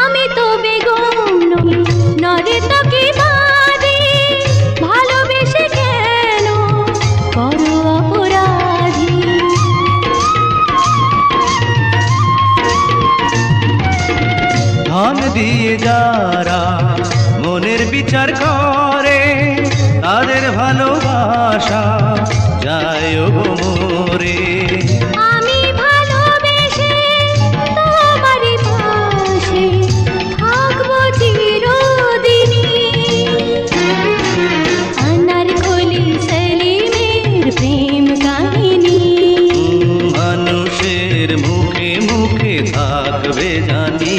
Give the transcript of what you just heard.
আমি তো বেগম নই, নরে তোকে বাদে, ভালোবেসে কেন করো অপরাধী। ধন দিয়ে যারা মনের বিচার করে, তাদের ভালোবাসা যায় গো মরে। আমি ভালোবেসে তোমারই পাশে থাকবো চিরদিনই। আনারকলি সেলিমের প্রেম কাহিনী মানুষের মুখে মুখে থাকবে জানি।